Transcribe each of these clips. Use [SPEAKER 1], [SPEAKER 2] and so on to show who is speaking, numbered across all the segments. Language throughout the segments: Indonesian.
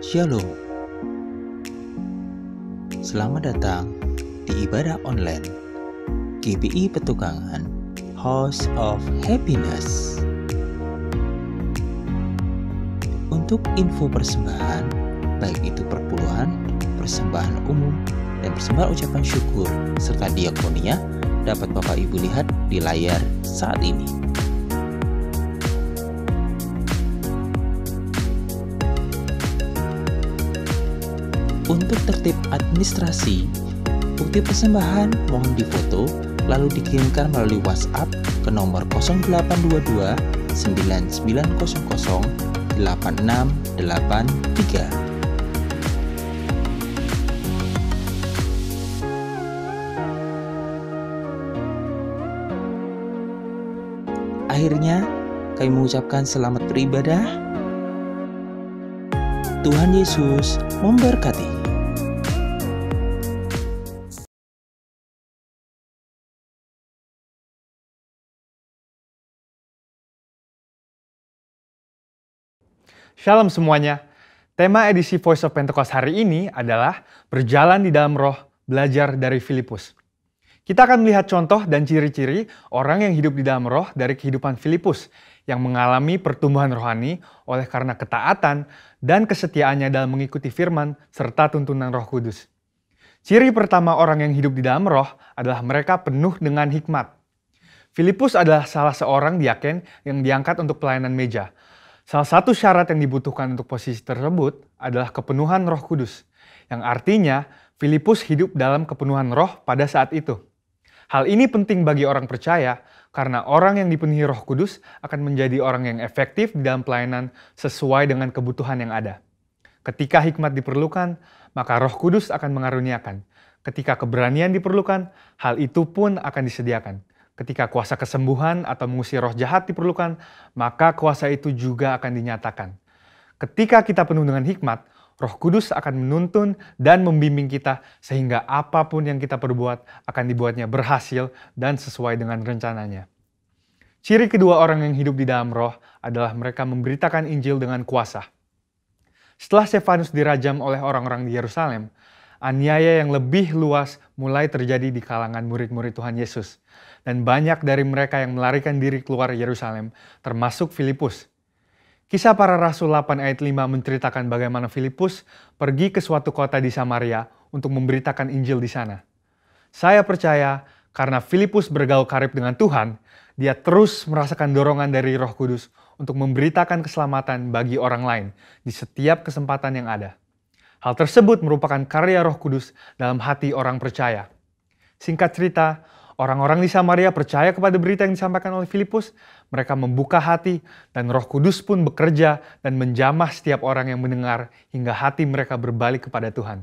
[SPEAKER 1] Shalom, selamat datang di ibadah online GBI Petukangan House of Happiness. Untuk info persembahan, baik itu perpuluhan, persembahan umum, dan persembahan ucapan syukur, serta diakonia, dapat Bapak Ibu lihat di layar saat ini. Untuk tertib administrasi, bukti persembahan mohon difoto lalu dikirimkan melalui WhatsApp ke nomor 0822 9900 8683. Akhirnya, kami mengucapkan selamat beribadah. Tuhan Yesus memberkati.
[SPEAKER 2] Shalom semuanya. Tema edisi Voice of Pentecost hari ini adalah berjalan di dalam roh, belajar dari Filipus. Kita akan melihat contoh dan ciri-ciri orang yang hidup di dalam roh dari kehidupan Filipus yang mengalami pertumbuhan rohani oleh karena ketaatan dan kesetiaannya dalam mengikuti firman serta tuntunan Roh Kudus. Ciri pertama orang yang hidup di dalam roh adalah mereka penuh dengan hikmat. Filipus adalah salah seorang diaken yang diangkat untuk pelayanan meja. Salah satu syarat yang dibutuhkan untuk posisi tersebut adalah kepenuhan Roh Kudus, yang artinya Filipus hidup dalam kepenuhan roh pada saat itu. Hal ini penting bagi orang percaya karena orang yang dipenuhi Roh Kudus akan menjadi orang yang efektif di dalam pelayanan sesuai dengan kebutuhan yang ada. Ketika hikmat diperlukan, maka Roh Kudus akan mengaruniakan. Ketika keberanian diperlukan, hal itu pun akan disediakan. Ketika kuasa kesembuhan atau mengusir roh jahat diperlukan, maka kuasa itu juga akan dinyatakan. Ketika kita penuh dengan hikmat, Roh Kudus akan menuntun dan membimbing kita sehingga apapun yang kita perbuat akan dibuatnya berhasil dan sesuai dengan rencananya. Ciri kedua orang yang hidup di dalam roh adalah mereka memberitakan Injil dengan kuasa. Setelah Stefanus dirajam oleh orang-orang di Yerusalem, aniaya yang lebih luas mulai terjadi di kalangan murid-murid Tuhan Yesus. Dan banyak dari mereka yang melarikan diri keluar Yerusalem, termasuk Filipus. Kisah para Rasul 8 ayat 5 menceritakan bagaimana Filipus pergi ke suatu kota di Samaria untuk memberitakan Injil di sana. Saya percaya karena Filipus bergaul karib dengan Tuhan, dia terus merasakan dorongan dari Roh Kudus untuk memberitakan keselamatan bagi orang lain di setiap kesempatan yang ada. Hal tersebut merupakan karya Roh Kudus dalam hati orang percaya. Singkat cerita, orang-orang di Samaria percaya kepada berita yang disampaikan oleh Filipus. Mereka membuka hati dan Roh Kudus pun bekerja dan menjamah setiap orang yang mendengar hingga hati mereka berbalik kepada Tuhan.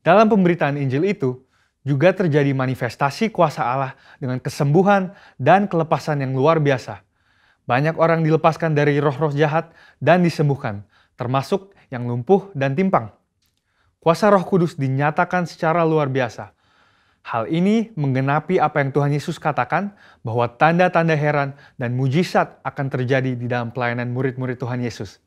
[SPEAKER 2] Dalam pemberitaan Injil itu, juga terjadi manifestasi kuasa Allah dengan kesembuhan dan kelepasan yang luar biasa. Banyak orang dilepaskan dari roh-roh jahat dan disembuhkan, termasuk yang lumpuh dan timpang. Kuasa Roh Kudus dinyatakan secara luar biasa. Hal ini menggenapi apa yang Tuhan Yesus katakan bahwa tanda-tanda heran dan mujizat akan terjadi di dalam pelayanan murid-murid Tuhan Yesus.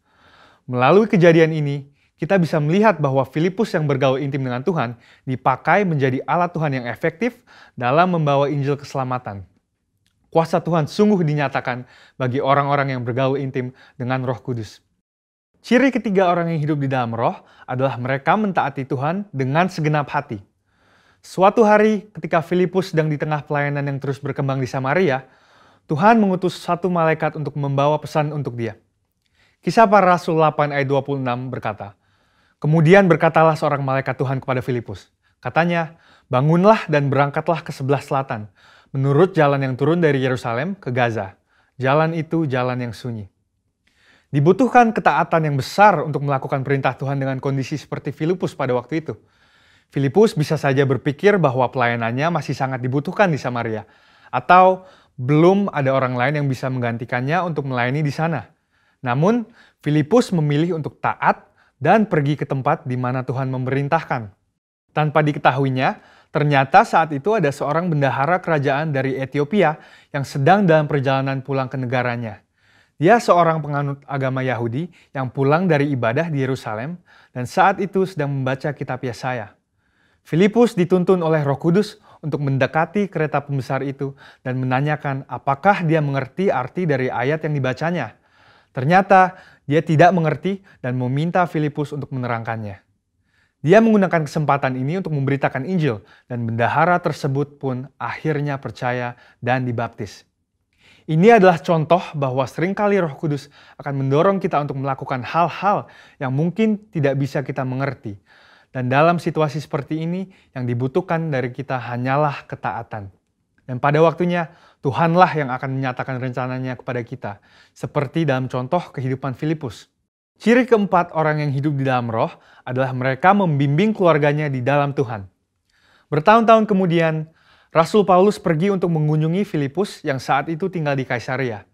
[SPEAKER 2] Melalui kejadian ini, kita bisa melihat bahwa Filipus yang bergaul intim dengan Tuhan dipakai menjadi alat Tuhan yang efektif dalam membawa Injil keselamatan. Kuasa Tuhan sungguh dinyatakan bagi orang-orang yang bergaul intim dengan Roh Kudus. Ciri ketiga orang yang hidup di dalam roh adalah mereka mentaati Tuhan dengan segenap hati. Suatu hari ketika Filipus sedang di tengah pelayanan yang terus berkembang di Samaria, Tuhan mengutus satu malaikat untuk membawa pesan untuk dia. Kisah para Rasul 8 ayat 26 berkata, "Kemudian berkatalah seorang malaikat Tuhan kepada Filipus. Katanya, bangunlah dan berangkatlah ke sebelah selatan, menurut jalan yang turun dari Yerusalem ke Gaza. Jalan itu jalan yang sunyi." Dibutuhkan ketaatan yang besar untuk melakukan perintah Tuhan dengan kondisi seperti Filipus pada waktu itu. Filipus bisa saja berpikir bahwa pelayanannya masih sangat dibutuhkan di Samaria, atau belum ada orang lain yang bisa menggantikannya untuk melayani di sana. Namun, Filipus memilih untuk taat dan pergi ke tempat di mana Tuhan memerintahkan. Tanpa diketahuinya, ternyata saat itu ada seorang bendahara kerajaan dari Ethiopia yang sedang dalam perjalanan pulang ke negaranya. Dia seorang penganut agama Yahudi yang pulang dari ibadah di Yerusalem dan saat itu sedang membaca kitab Yesaya. Filipus dituntun oleh Roh Kudus untuk mendekati kereta pembesar itu dan menanyakan apakah dia mengerti arti dari ayat yang dibacanya. Ternyata dia tidak mengerti dan meminta Filipus untuk menerangkannya. Dia menggunakan kesempatan ini untuk memberitakan Injil dan bendahara tersebut pun akhirnya percaya dan dibaptis. Ini adalah contoh bahwa seringkali Roh Kudus akan mendorong kita untuk melakukan hal-hal yang mungkin tidak bisa kita mengerti. Dan dalam situasi seperti ini, yang dibutuhkan dari kita hanyalah ketaatan. Dan pada waktunya, Tuhanlah yang akan menyatakan rencananya kepada kita, seperti dalam contoh kehidupan Filipus. Ciri keempat orang yang hidup di dalam roh adalah mereka membimbing keluarganya di dalam Tuhan. Bertahun-tahun kemudian, Rasul Paulus pergi untuk mengunjungi Filipus yang saat itu tinggal di Kaisarea.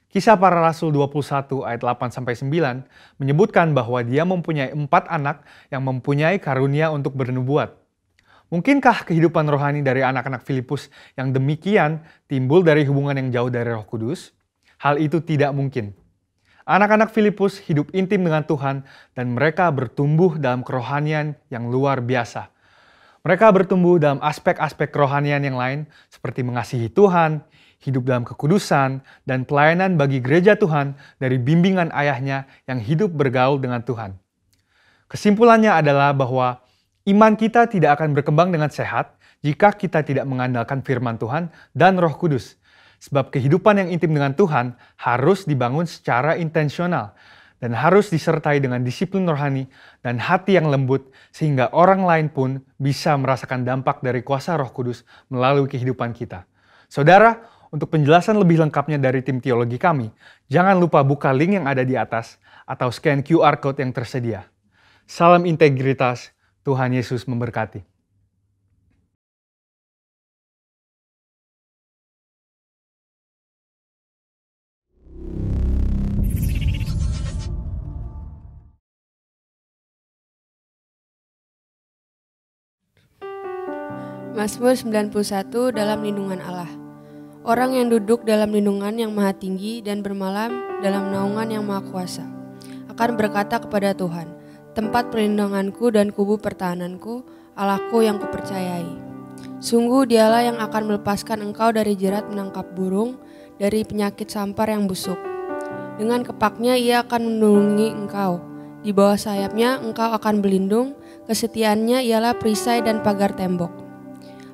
[SPEAKER 2] Kisah Para Rasul 21 ayat 8-9 menyebutkan bahwa dia mempunyai 4 anak yang mempunyai karunia untuk bernubuat. Mungkinkah kehidupan rohani dari anak-anak Filipus yang demikian timbul dari hubungan yang jauh dari Roh Kudus? Hal itu tidak mungkin. Anak-anak Filipus hidup intim dengan Tuhan dan mereka bertumbuh dalam kerohanian yang luar biasa. Mereka bertumbuh dalam aspek-aspek kerohanian yang lain seperti mengasihi Tuhan, hidup dalam kekudusan, dan pelayanan bagi gereja Tuhan dari bimbingan ayahnya yang hidup bergaul dengan Tuhan. Kesimpulannya adalah bahwa iman kita tidak akan berkembang dengan sehat jika kita tidak mengandalkan firman Tuhan dan Roh Kudus. Sebab kehidupan yang intim dengan Tuhan harus dibangun secara intensional dan harus disertai dengan disiplin rohani dan hati yang lembut sehingga orang lain pun bisa merasakan dampak dari kuasa Roh Kudus melalui kehidupan kita. Saudara, untuk penjelasan lebih lengkapnya dari tim teologi kami, jangan lupa buka link yang ada di atas atau scan QR Code yang tersedia. Salam integritas, Tuhan Yesus memberkati.
[SPEAKER 3] Mazmur 91 dalam lindungan Allah. Orang yang duduk dalam lindungan yang maha tinggi dan bermalam dalam naungan yang maha kuasa akan berkata kepada Tuhan, tempat perlindunganku dan kubu pertahananku, Allahku yang kupercayai. Sungguh dialah yang akan melepaskan engkau dari jerat menangkap burung, dari penyakit sampar yang busuk. Dengan kepaknya ia akan melindungi engkau. Di bawah sayapnya engkau akan berlindung, kesetiaannya ialah perisai dan pagar tembok.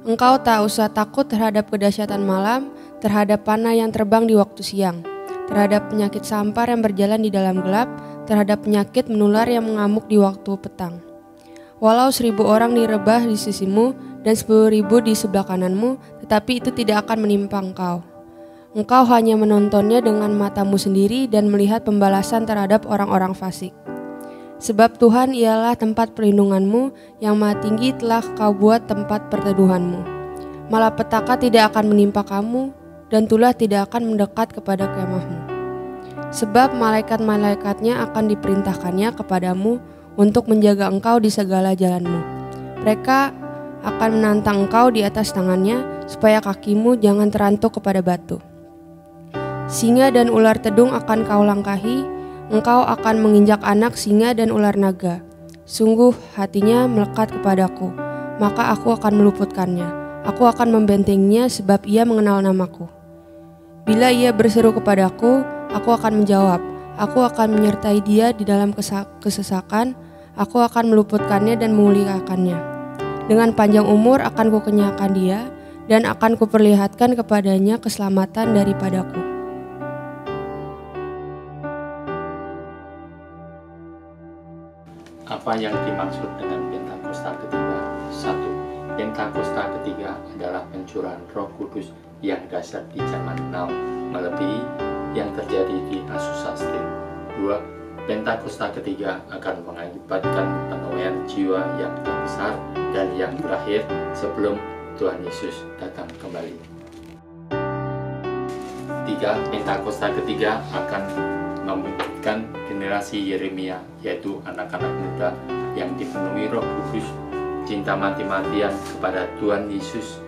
[SPEAKER 3] Engkau tak usah takut terhadap kedahsyatan malam, terhadap panah yang terbang di waktu siang, terhadap penyakit sampar yang berjalan di dalam gelap, terhadap penyakit menular yang mengamuk di waktu petang. Walau 1.000 orang direbah di sisimu dan 10.000 di sebelah kananmu, tetapi itu tidak akan menimpa engkau. Engkau hanya menontonnya dengan matamu sendiri dan melihat pembalasan terhadap orang-orang fasik. Sebab Tuhan ialah tempat perlindunganmu, yang maha tinggi telah kau buat tempat perteduhanmu. Malapetaka tidak akan menimpa kamu, dan tulah tidak akan mendekat kepada kemahmu. Sebab malaikat-malaikatnya akan diperintahkannya kepadamu untuk menjaga engkau di segala jalanmu. Mereka akan menantang engkau di atas tangannya, supaya kakimu jangan terantuk kepada batu. Singa dan ular tedung akan kau langkahi, engkau akan menginjak anak singa dan ular naga. Sungguh hatinya melekat kepadaku, maka aku akan meluputkannya. Aku akan membentenginya sebab ia mengenal namaku. Bila ia berseru kepadaku, aku akan menjawab. Aku akan menyertai dia di dalam kesesakan. Aku akan meluputkannya dan memulihkannya. Dengan panjang umur akan kukenyangkan dia, dan akan kuperlihatkan kepadanya keselamatan daripadaku.
[SPEAKER 4] Apa yang dimaksud dengan Pentakosta ketiga? 1. Pentakosta ketiga adalah pencurahan Roh Kudus yang dasar di zaman now melebihi yang terjadi di Azusa Street. 2. Pentakosta ketiga akan mengakibatkan penuaian jiwa yang terbesar dan yang terakhir sebelum Tuhan Yesus datang kembali. 3. Pentakosta ketiga akan membangkitkan generasi Yeremia, yaitu anak-anak muda yang dipenuhi Roh Kudus, cinta mati-matian kepada Tuhan Yesus,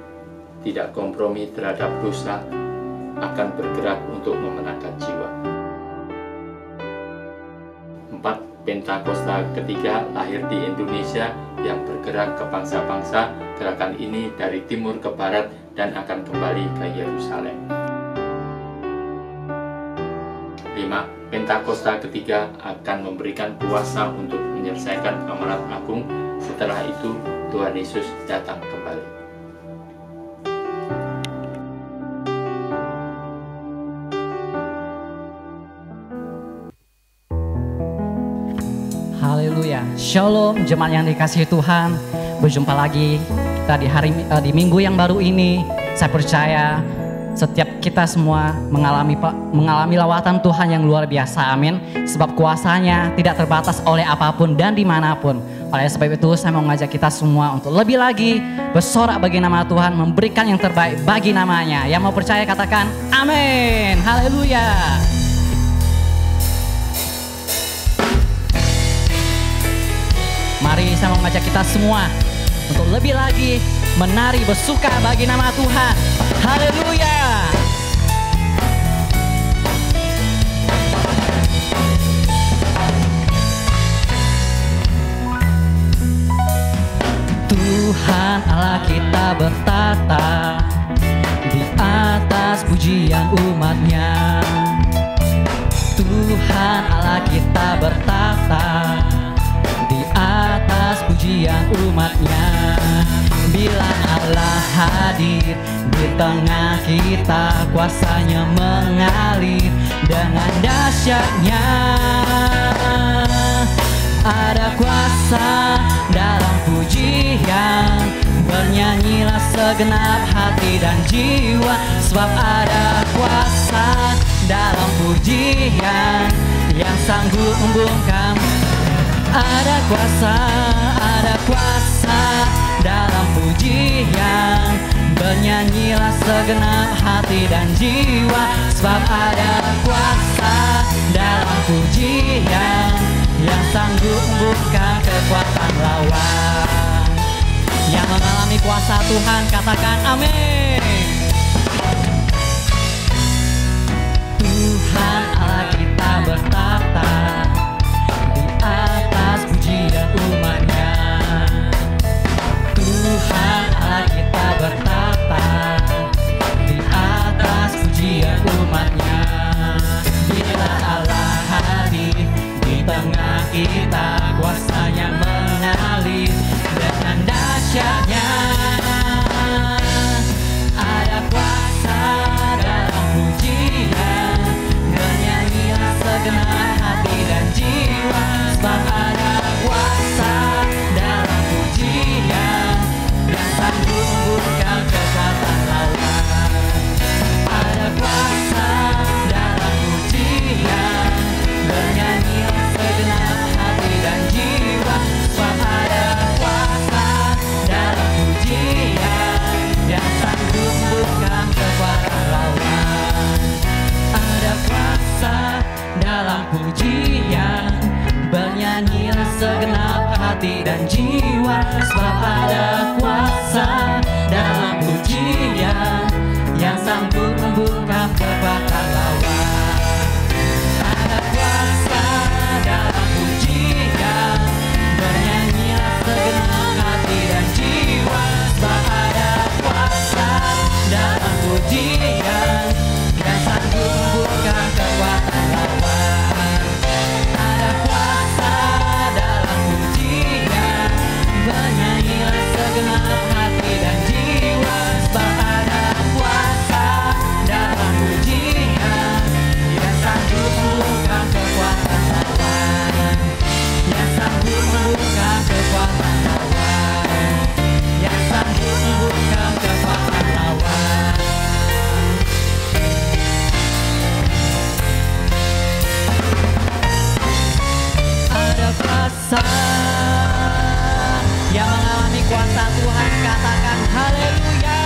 [SPEAKER 4] tidak kompromi terhadap dosa, akan bergerak untuk memenangkan jiwa. keempat, Pentakosta ketiga lahir di Indonesia yang bergerak ke bangsa-bangsa. Gerakan ini dari timur ke barat dan akan kembali ke Yerusalem. 5. Pentakosta ketiga akan memberikan kuasa untuk menyelesaikan amanat agung. Setelah itu Tuhan Yesus datang kembali.
[SPEAKER 5] Haleluya. Shalom jemaat yang dikasihi Tuhan. Berjumpa lagi kita di minggu yang baru ini. Saya percaya setiap kita semua mengalami lawatan Tuhan yang luar biasa. Amin. Sebab kuasanya tidak terbatas oleh apapun dan dimanapun. Oleh sebab itu saya mau ngajak kita semua untuk lebih lagi bersorak bagi nama Tuhan, memberikan yang terbaik bagi namanya. Yang mau percaya katakan amin. Haleluya. Mari saya mau ngajak kita semua untuk lebih lagi menari bersuka bagi nama Tuhan. Haleluya. Tuhan Allah kita bertata di atas pujian umatnya. Tuhan Allah kita bertata di atas pujian umatnya. Bila Allah hadir di tengah kita, kuasanya mengalir dengan dahsyatnya. Ada kuasa dalam pujian, bernyanyilah segenap hati dan jiwa. Sebab ada kuasa dalam pujian yang sanggup membungkam. Ada kuasa dalam pujian, bernyanyilah segenap hati dan jiwa. Sebab ada kuasa dalam pujian yang sanggup membuka kekuatan lawan. Yang mengalami kuasa Tuhan katakan amin. Tuhan Allah kita bertata di atas pujian umatnya. Tuhan Allah kita bertata di atas pujian umatnya. Bila Allah hadir di tengah kita, kuasanya mengalir dengan dahsyatnya. Ada kuasa dalam pujian, bernyanyilah segenap hati dan jiwa. Sebab ada kuasa dalam pujian yang sanggup membungkam kekuatan lawan. Ada kuasa dalam pujian, bernyanyilah segenap hati dan jiwa. Sebab ada kuasa dalam pujian yang sanggup membungkam kekuatan lawan. Ada kuasa dalam pujian, bernyanyilah segenap hati dan jiwa. Sebab ada kuasa dalam pujian yang sanggup membungkam kekuatan lawan. Ada kuasa dalam pujian, bernyanyilah segenap hati dan jiwa. Sebab ada kuasa dalam pujian yang sanggup membungkam kekuatan lawan. Ada kuasa dalam pujian, bernyanyilah segenap hati dan jiwa. Sebab ada kuasa dalam pujian yang sanggup membungkam kekuatan lawan. Yang sanggup membungkam kekuatan lawan. Yang sanggup membungkam kekuatan lawan. Ada kuasa yang mengalami kuasa Tuhan, katakan haleluya.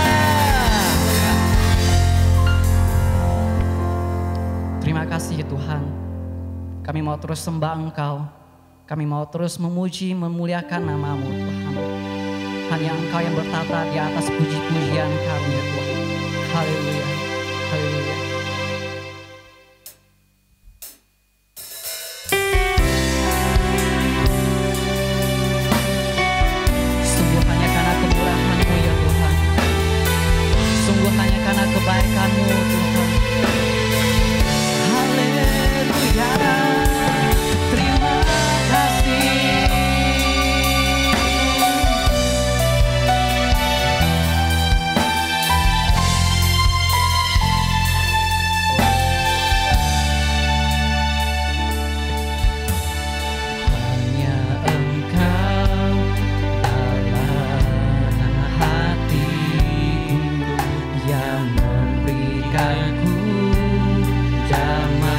[SPEAKER 5] Terima kasih Tuhan. Kami mau terus sembah Engkau. Kami mau terus memuji, memuliakan nama-Mu Tuhan. Hanya Engkau yang bertata di atas puji-pujian kami ya Tuhan. Haleluya. Haleluya. kebaikan-Mu Tuhan. Haleluya, terima kasih. Hanya Engkau dalam hatiku yang memberikanku damai.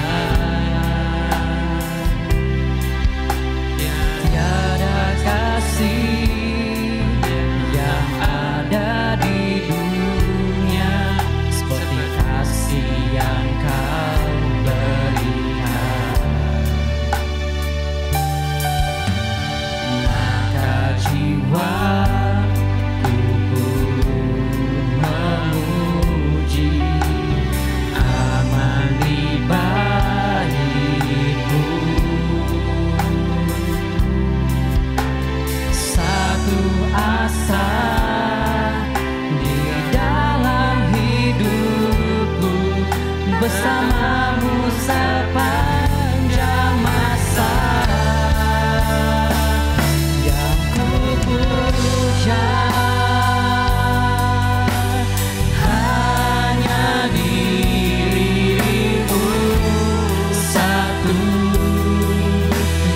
[SPEAKER 5] Tiada kasih yang ada di dunia seperti kasih yang Kau berikan. Maka jiwaku pun memuji aman di baitmu. Satu asa di dalam hidupku, bersama-Mu sepanjang masa. Yang ku puja hanya diri-Mu satu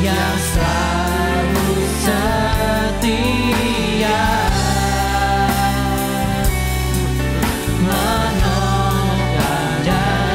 [SPEAKER 5] yang selalu setia, menolong dan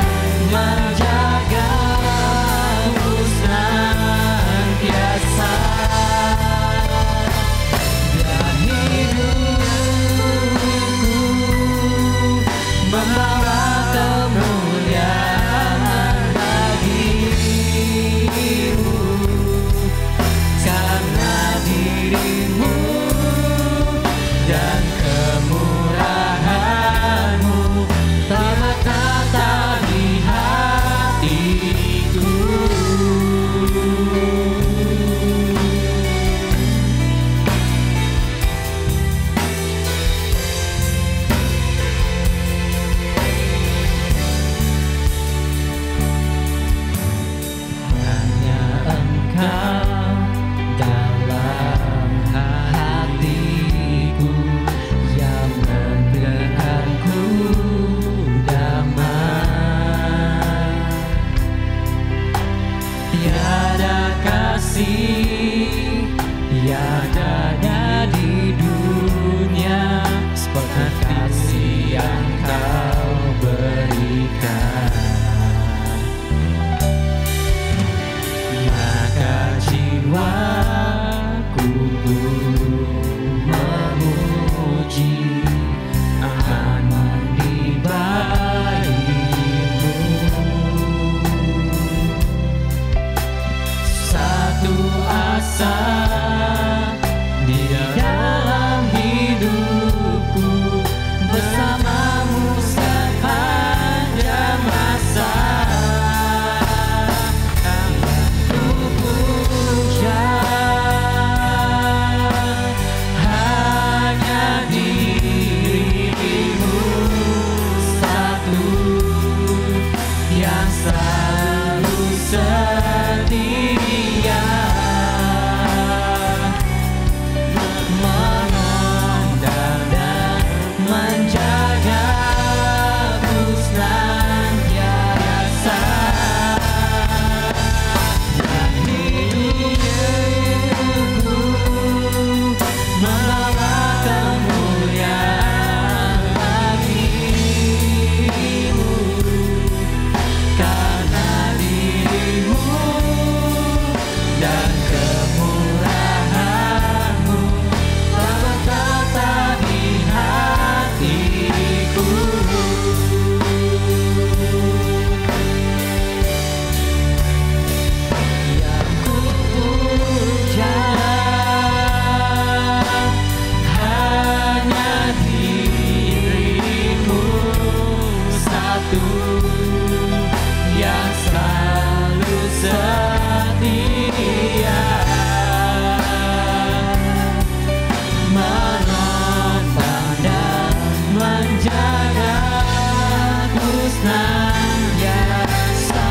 [SPEAKER 5] senantiasa.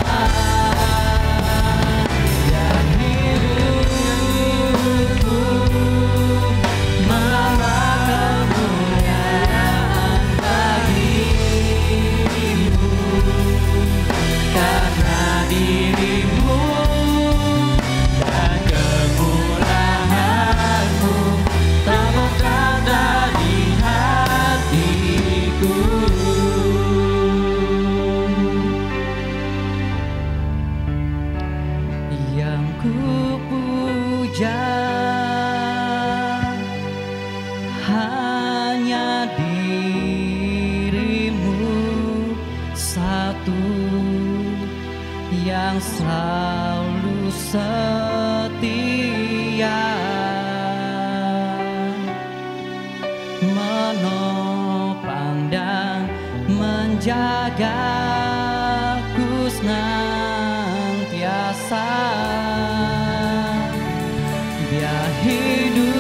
[SPEAKER 5] Biar hidupku membawa kemuliaan bagimu, karena dirimu dan kemurahan-Mu tak berkata di hatiku. Yang ku puja hanya dirimu satu, yang selalu setia menopang dan menjagaku senantiasa. Biar hidupku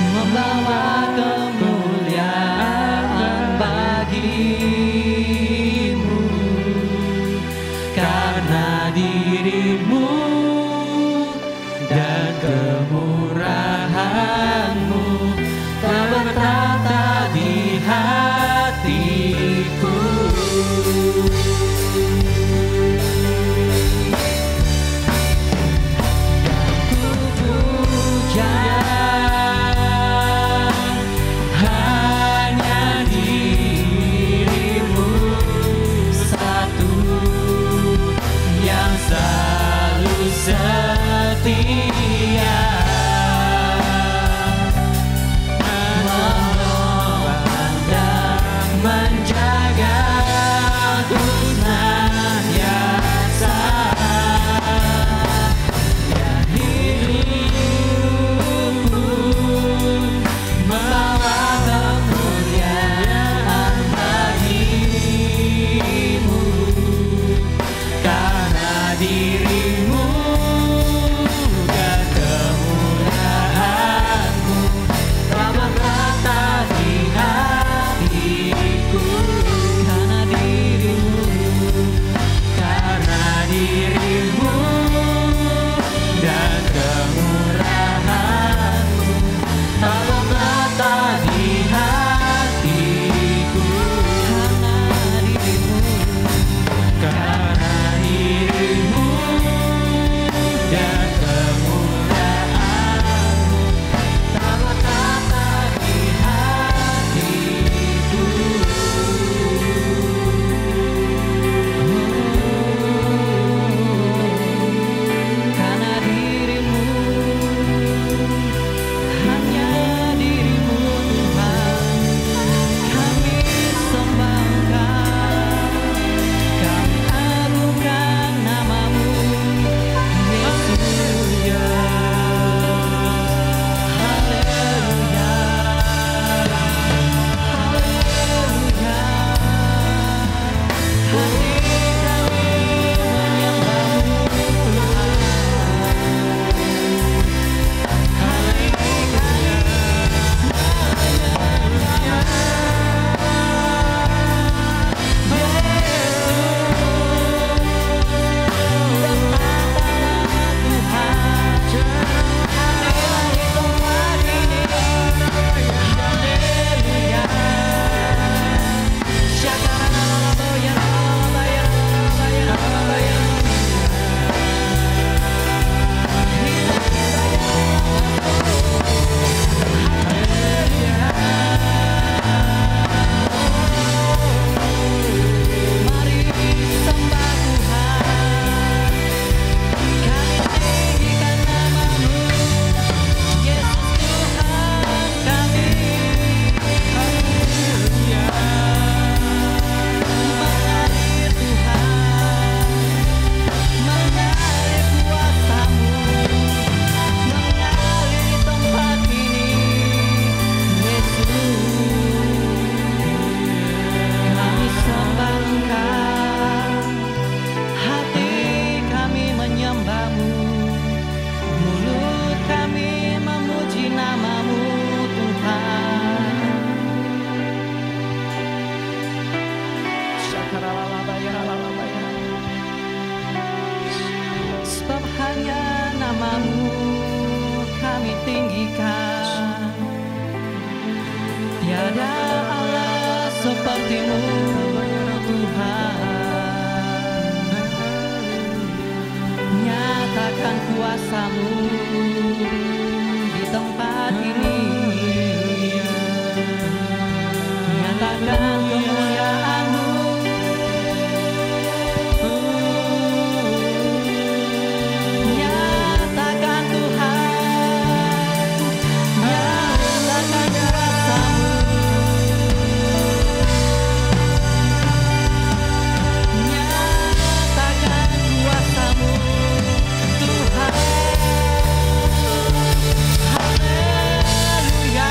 [SPEAKER 5] membawa kemuliaan bagimu, karena dirimu dan kemurahan-Mu tak bertata di hatiku. nyatakan kuasa-Mu di tempat ini, nyatakan kemuliaan-Mu, nyatakan Tuhan, nyatakan kuasa-Mu, nyatakan kuasa-Mu, Tuhan. Haleluya.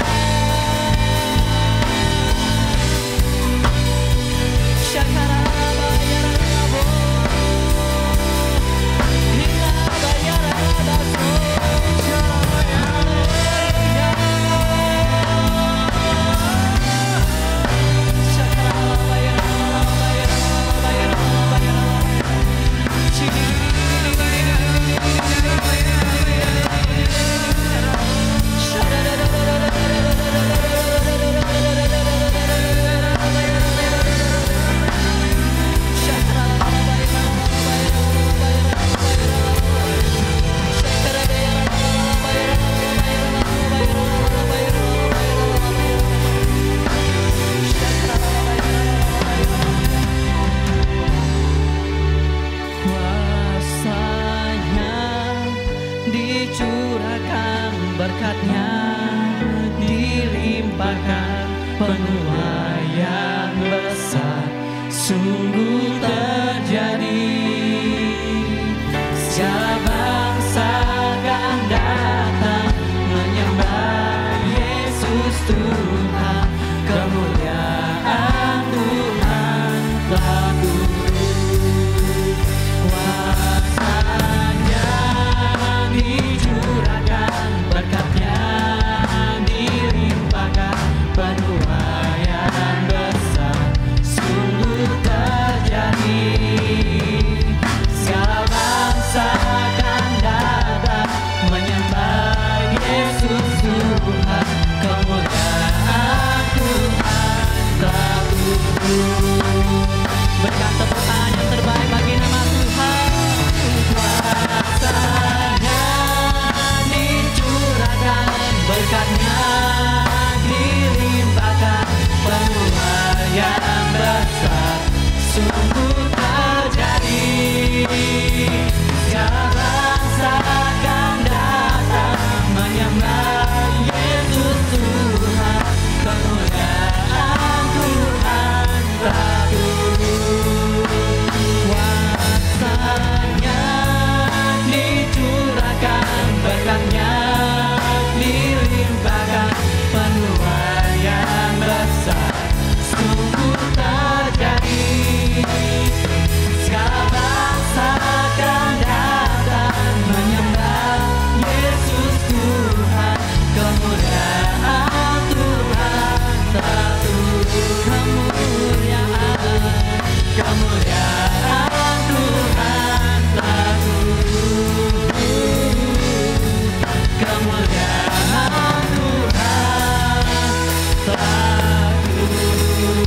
[SPEAKER 5] Kuasanya dicurahkan, berkatnya dilimpahkan, penuaian besar sungguh terjadi. Segala bangsa akan datang menyembah Yesus Tuhan, kemuliaan Tuhan telah turun. Kuasanya dicurahkan, berkatnya dilimpahkan, penuaian besar sungguh terjadi. Segala bangsa akan datang menyembah Yesus Tuhan, kemuliaan Tuhan telah turun. Berikan tepuk tangan yang terbaik bagi nama Tuhan. Kuasanya dicurahkan, berkatnya dilimpahkan, penuaian besar sungguh terjadi. Segala bangsa akan datang menyembah Yesus Tuhan, kemuliaan Tuhan telah turun. Kuasanya dicurahkan, berkatnya dilimpahkan, penuaian besar sungguh terjadi. Segala bangsa akan datang menyembah Yesus Tuhan, kemuliaan Tuhan telah turun. Kemuliaan Tuhan telah turun. Kemuliaan Tuhan telah turun.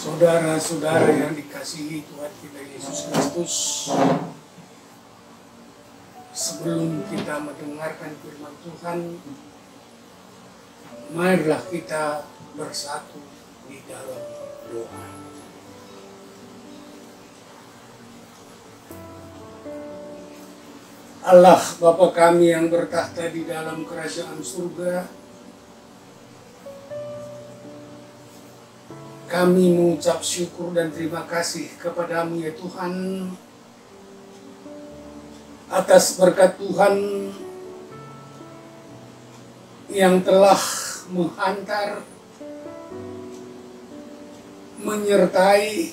[SPEAKER 6] Saudara-saudara yang dikasihi Tuhan kita Yesus Kristus, sebelum kita mendengarkan firman Tuhan, marilah kita bersatu di dalam doa. Allah Bapa kami yang bertahta di dalam kerajaan surga, kami mengucap syukur dan terima kasih kepadamu ya Tuhan, atas berkat Tuhan yang telah menghantar, menyertai,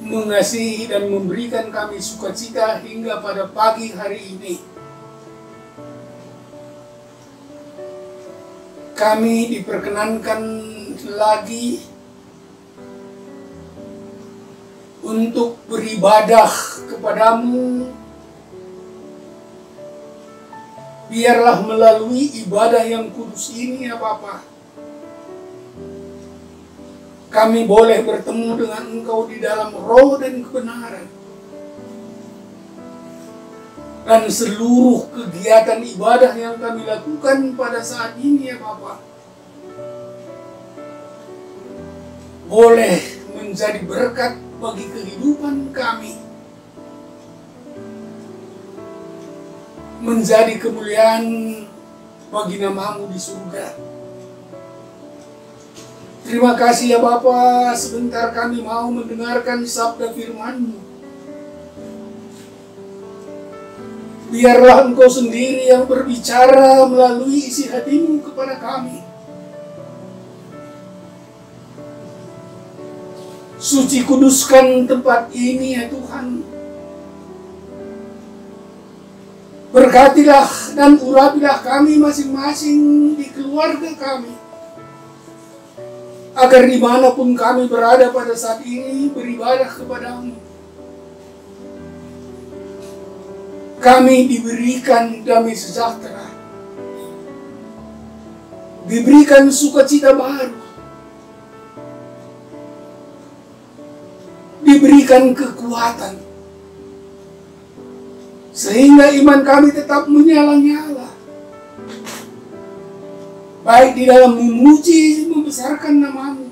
[SPEAKER 6] mengasihi dan memberikan kami sukacita hingga pada pagi hari ini. Kami diperkenankan lagi untuk beribadah kepadamu, biarlah melalui ibadah yang kudus ini ya Bapa, kami boleh bertemu dengan Engkau di dalam roh dan kebenaran. Dan seluruh kegiatan ibadah yang kami lakukan pada saat ini ya Bapa, boleh menjadi berkat bagi kehidupan kami, menjadi kemuliaan bagi nama-Mu di surga. Terima kasih ya Bapa, sebentar kami mau mendengarkan sabda firman-Mu. Biarlah Engkau sendiri yang berbicara melalui isi hati-Mu kepada kami. Suci kuduskan tempat ini ya Tuhan. Berkatilah dan urapilah kami masing-masing di keluarga kami, agar dimanapun kami berada pada saat ini beribadah kepadamu, kami diberikan damai sejahtera, diberikan sukacita baru, diberikan kekuatan, sehingga iman kami tetap menyala-nyala, baik di dalam memuji, membesarkan nama-Mu.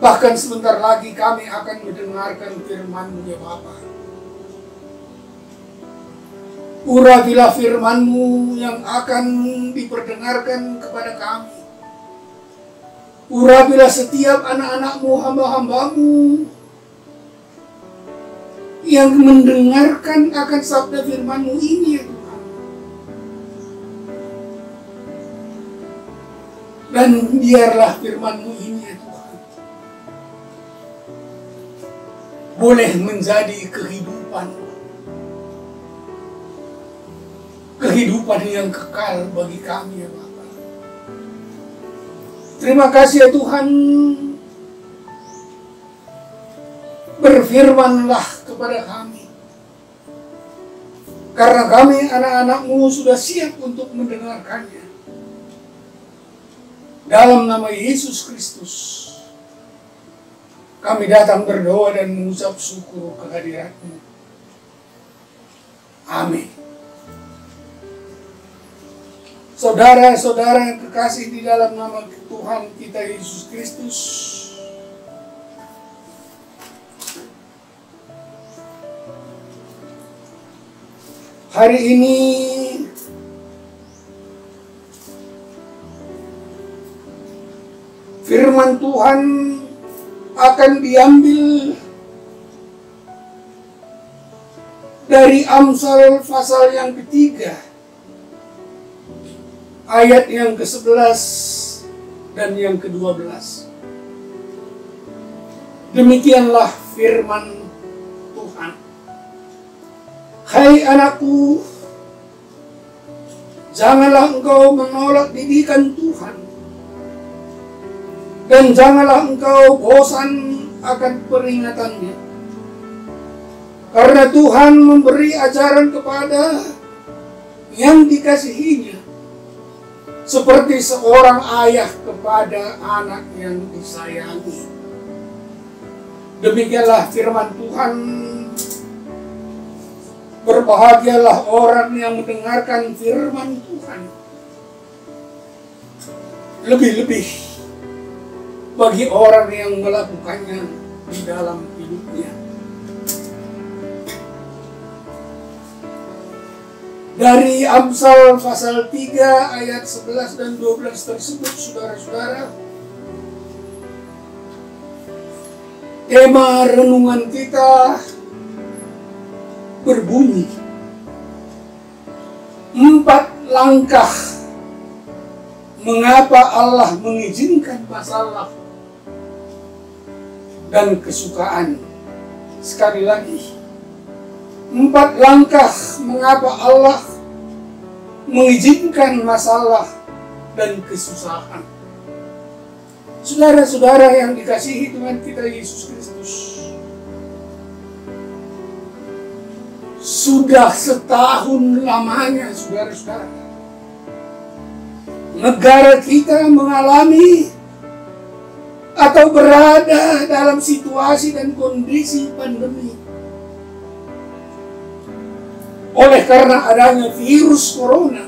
[SPEAKER 6] Bahkan sebentar lagi kami akan mendengarkan firman-Mu ya Bapa. Urapilah firman-Mu yang akan diperdengarkan kepada kami. Urapilah setiap anak-anak-Mu, hamba-hamba-Mu yang mendengarkan akan sabda firman-Mu ini ya Tuhan. Dan biarlah firman-Mu ini ya Tuhan boleh menjadi kehidupan yang kekal bagi kami ya Bapa. Terima kasih ya Tuhan. Berfirmanlah kepada kami, karena kami anak-anak-Mu sudah siap untuk mendengarkannya. Dalam nama Yesus Kristus kami datang berdoa dan mengucap syukur kehadirat-Mu. Amin. Saudara-saudara yang terkasih di dalam nama Tuhan kita Yesus Kristus, hari ini firman Tuhan akan diambil dari Amsal pasal yang ketiga, ayat yang ke-11 dan yang ke-12. Demikianlah firman Tuhan. Hai anakku, janganlah engkau menolak didikan Tuhan, dan janganlah engkau bosan akan peringatannya. Karena Tuhan memberi ajaran kepada yang dikasihinya, seperti seorang ayah kepada anak yang disayangi. Demikianlah firman Tuhan. Berbahagialah orang yang mendengarkan firman Tuhan, lebih-lebih bagi orang yang melakukannya di dalam hidupnya. Dari Amsal pasal 3 ayat 11 dan 12 tersebut, saudara-saudara, tema renungan kita berbunyi 4 langkah mengapa Allah mengizinkan masalah dan kesukaan. Sekali lagi, 4 langkah mengapa Allah mengizinkan masalah dan kesusahan. Saudara-saudara yang dikasihi Tuhan kita Yesus Kristus, sudah setahun lamanya, saudara-saudara, negara kita mengalami atau berada dalam situasi dan kondisi pandemi. Oleh karena adanya virus corona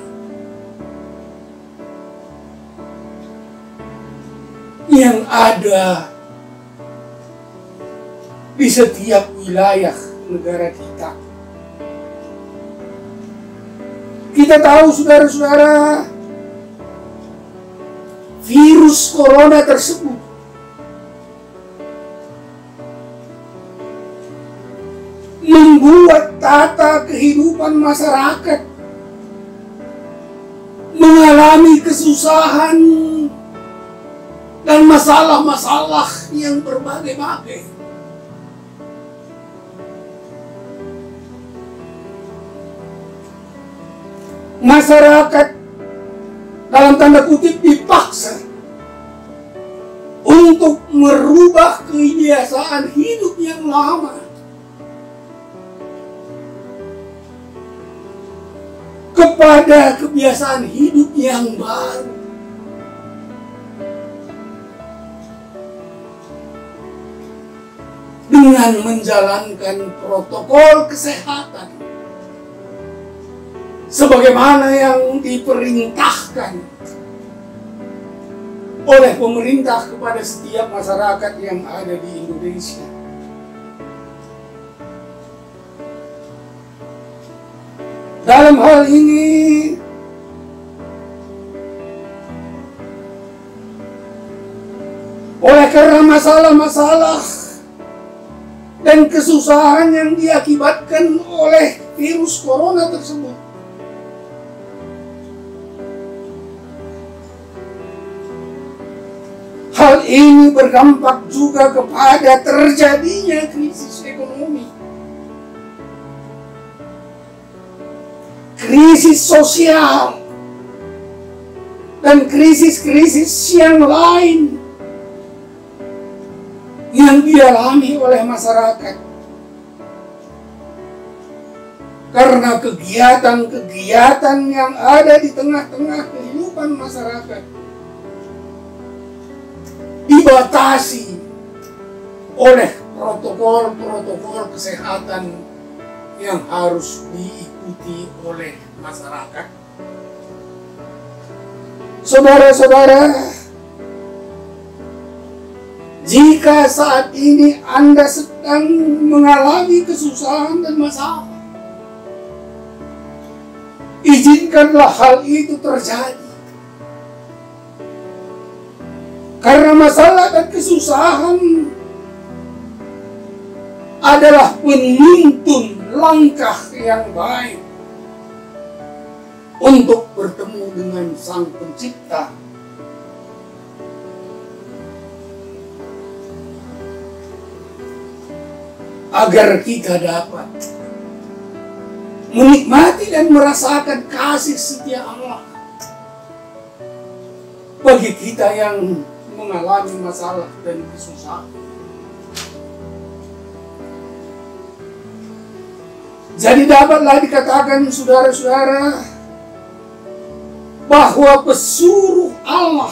[SPEAKER 6] yang ada di setiap wilayah negara kita. Kita tahu, saudara-saudara, virus corona tersebut membuat tata kehidupan masyarakat mengalami kesusahan dan masalah-masalah yang berbagai-bagai. Masyarakat dalam tanda kutip dipaksa untuk merubah kebiasaan hidup yang lama kepada kebiasaan hidup yang baru. Dengan menjalankan protokol kesehatan sebagaimana yang diperintahkan oleh pemerintah kepada setiap masyarakat yang ada di Indonesia. Dalam hal ini, oleh karena masalah-masalah dan kesusahan yang diakibatkan oleh virus corona tersebut, hal ini berdampak juga kepada terjadinya krisis ekonomi, krisis sosial, dan krisis-krisis yang lain yang dialami oleh masyarakat karena kegiatan-kegiatan yang ada di tengah-tengah kehidupan masyarakat dibatasi oleh protokol-protokol kesehatan yang harus diikuti oleh masyarakat. Saudara-saudara, jika saat ini Anda sedang mengalami kesusahan dan masalah, izinkanlah hal itu terjadi. Karena masalah dan kesusahan adalah penuntun langkah yang baik untuk bertemu dengan Sang Pencipta. Agar kita dapat menikmati dan merasakan kasih setia Allah bagi kita yang mengalami masalah dan kesusahan. Jadi dapatlah dikatakan, saudara-saudara, bahwa pesuruh Allah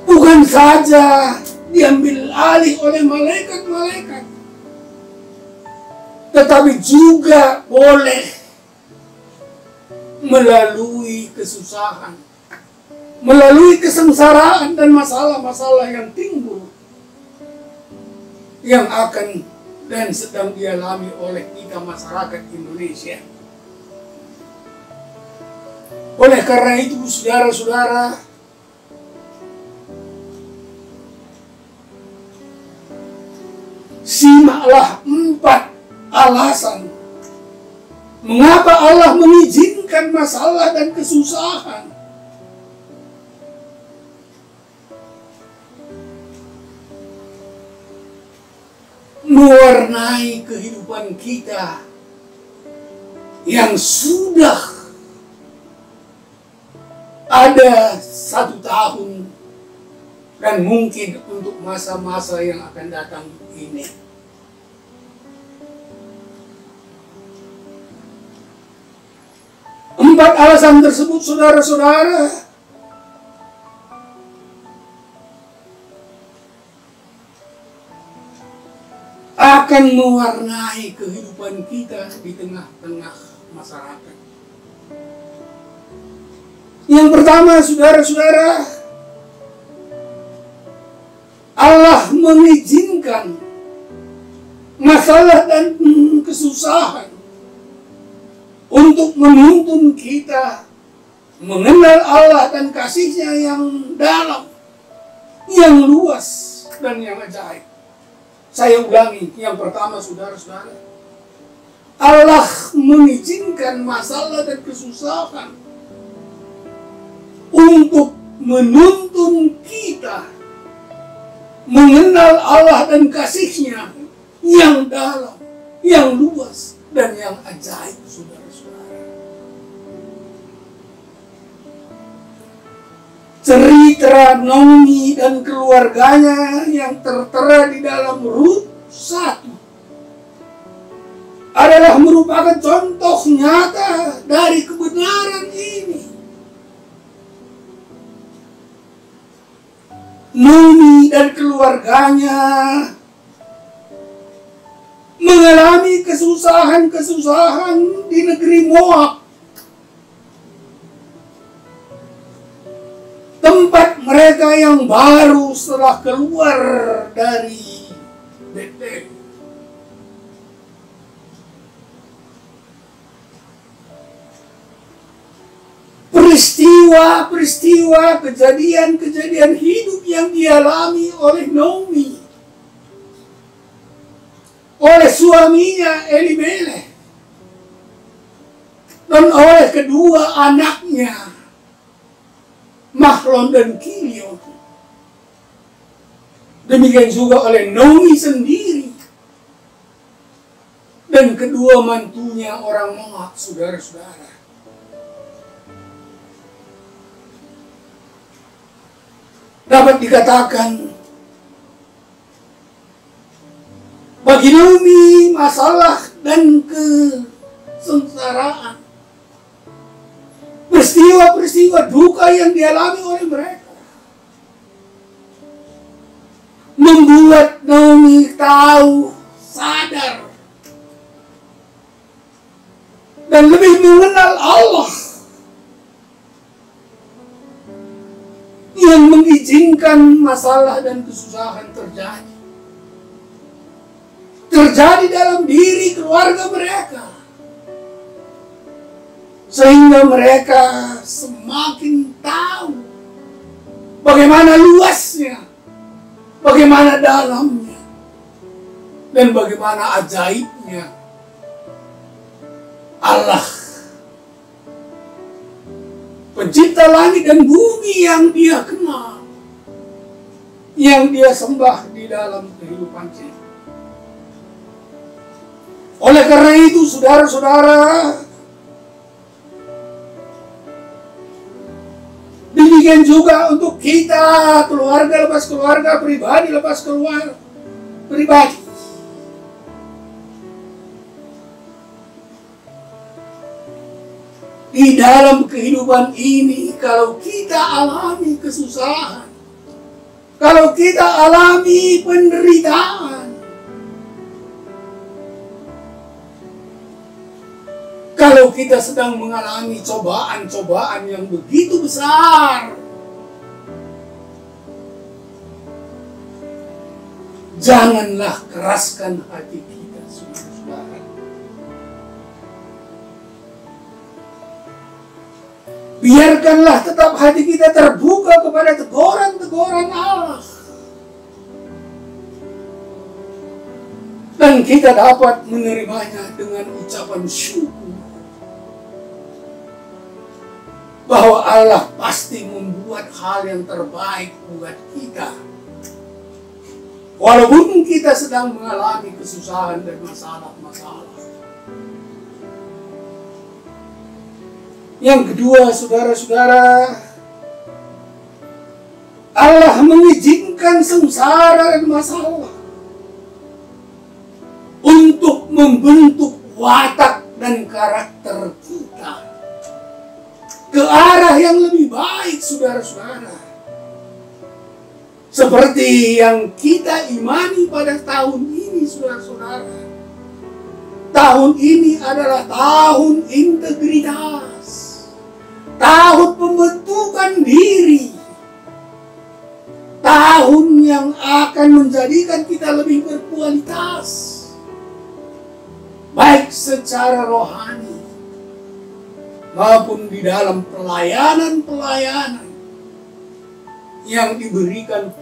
[SPEAKER 6] bukan saja diambil alih oleh malaikat-malaikat, tetapi juga boleh melalui kesusahan, melalui kesengsaraan dan masalah-masalah yang timbul, yang akan dan sedang dialami oleh kita masyarakat Indonesia. Oleh karena itu, saudara-saudara, simaklah 4 alasan mengapa Allah mengizinkan masalah dan kesusahan mewarnai kehidupan kita yang sudah ada 1 tahun dan mungkin untuk masa-masa yang akan datang ini. Empat alasan tersebut, saudara-saudara, akan mewarnai kehidupan kita di tengah-tengah masyarakat. Yang pertama, saudara-saudara, Allah mengizinkan masalah dan kesusahan untuk menuntun kita mengenal Allah dan kasih-Nya yang dalam, yang luas, dan yang ajaib. Saya ulangi, yang pertama, saudara-saudara, Allah mengizinkan masalah dan kesusahan untuk menuntun kita mengenal Allah dan kasih-Nya yang dalam, yang luas, dan yang ajaib, saudara-saudara. Cerita Naomi dan keluarganya yang tertera di dalam Rut 1 adalah merupakan contoh nyata dari kebenaran ini. Naomi dan keluarganya mengalami kesusahan-kesusahan di negeri Moab, tempat mereka yang baru setelah keluar dari Betel. Peristiwa-peristiwa, kejadian-kejadian hidup yang dialami oleh Naomi, oleh suaminya Elimelech, dan oleh kedua anaknya Mahlon dan Kilion. Demikian juga oleh Naomi sendiri dan kedua mantunya orang Moab, saudara-saudara. Dapat dikatakan bagi Naomi masalah dan kesengsaraan, peristiwa-peristiwa duka yang dialami oleh mereka, membuat Naomi tahu, sadar, dan lebih mengenal Allah yang mengizinkan masalah dan kesusahan terjadi dalam diri keluarga mereka, sehingga mereka semakin tahu bagaimana luasnya, bagaimana dalamnya, dan bagaimana ajaibnya Allah, pencipta langit dan bumi yang Dia kenal, yang Dia sembah di dalam kehidupan kita. Oleh karena itu, saudara-saudara, demikian juga untuk kita, keluarga lepas keluarga, pribadi lepas keluarga, pribadi. Di dalam kehidupan ini, kalau kita alami kesusahan, kalau kita alami penderitaan, kalau kita sedang mengalami cobaan-cobaan yang begitu besar, janganlah keraskan hati kita, saudara-saudara. Biarkanlah tetap hati kita terbuka kepada teguran-teguran Allah. Dan kita dapat menerimanya dengan ucapan syukur. Bahwa Allah pasti membuat hal yang terbaik buat kita. Walaupun kita sedang mengalami kesusahan dan masalah-masalah. Yang kedua, saudara-saudara, Allah mengizinkan sengsara dan masalah untuk membentuk watak dan karakter kita ke arah yang lebih baik, saudara-saudara. Seperti yang kita imani pada tahun ini, saudara-saudara. Tahun ini adalah tahun integritas, tahun pembentukan diri, tahun yang akan menjadikan kita lebih berkualitas, baik secara rohani maupun di dalam pelayanan-pelayanan yang diberikan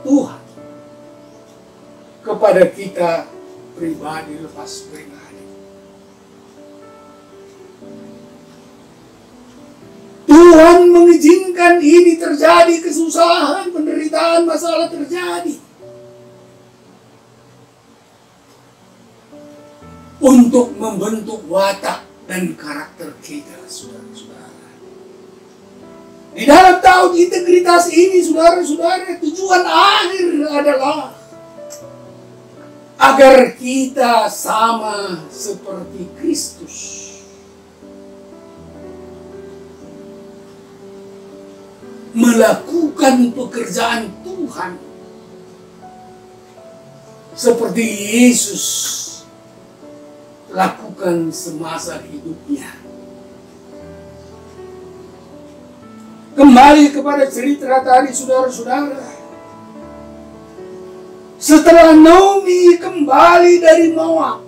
[SPEAKER 6] Tuhan kepada kita pribadi lepas pribadi. Tuhan mengizinkan ini terjadi, kesusahan, penderitaan, masalah terjadi untuk membentuk watak dan karakter kita, saudara-saudara. Di dalam tahun integritas ini, saudara-saudara, tujuan akhir adalah agar kita sama seperti Kristus. Melakukan pekerjaan Tuhan seperti Yesus lakukan semasa hidupnya. Kembali kepada cerita tadi, saudara-saudara. Setelah Naomi kembali dari Moab,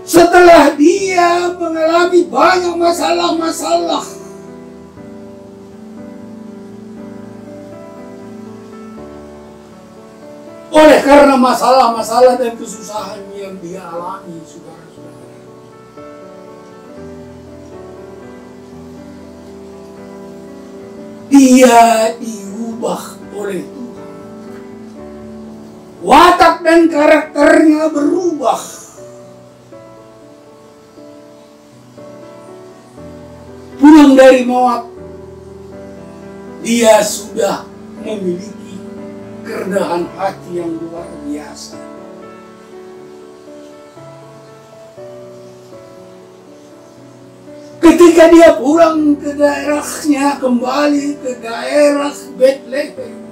[SPEAKER 6] setelah dia mengalami banyak masalah-masalah, oleh karena masalah-masalah dan kesusahan yang dia alami, saudara-saudara, dia diubah oleh Tuhan. Watak dan karakternya berubah. Pulang dari Moab, dia sudah memiliki kerendahan hati yang luar biasa. Ketika dia pulang ke daerahnya, kembali ke daerah Bethlehem,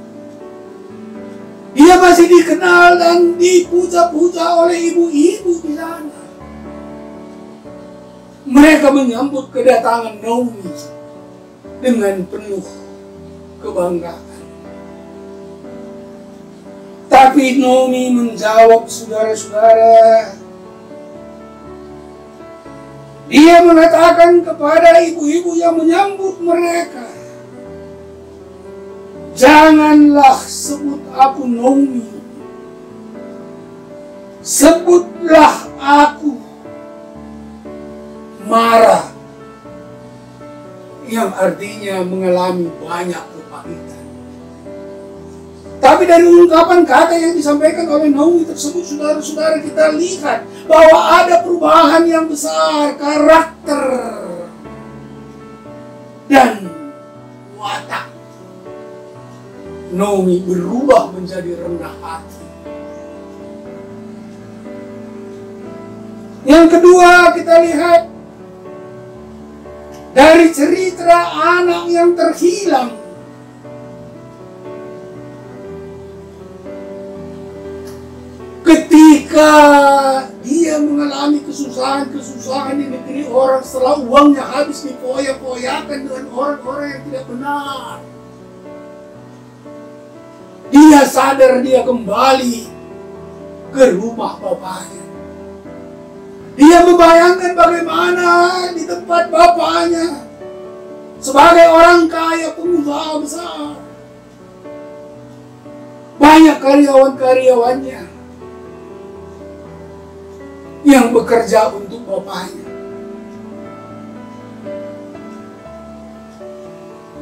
[SPEAKER 6] dia masih dikenal dan dipuja-puja oleh ibu-ibu di sana. Mereka menyambut kedatangan Naomi dengan penuh kebanggaan. Tapi Naomi menjawab, saudara-saudara, dia mengatakan kepada ibu-ibu yang menyambut mereka, janganlah sebut aku Naomi, sebutlah aku Mara, yang artinya mengalami banyak kepahitan. Tapi dari ungkapan kata yang disampaikan oleh Naomi tersebut, saudara-saudara, kita lihat bahwa ada perubahan yang besar, karakter dan watak. Naomi berubah menjadi rendah hati. Yang kedua, kita lihat dari cerita anak yang terhilang. Ketika dia mengalami kesusahan di negeri orang setelah uangnya habis dipoya-poyakan dengan orang-orang yang tidak benar, dia sadar dia kembali ke rumah bapaknya. Dia membayangkan bagaimana di tempat bapaknya sebagai orang kaya, pengusaha besar, banyak karyawan-karyawannya yang bekerja untuk bapaknya.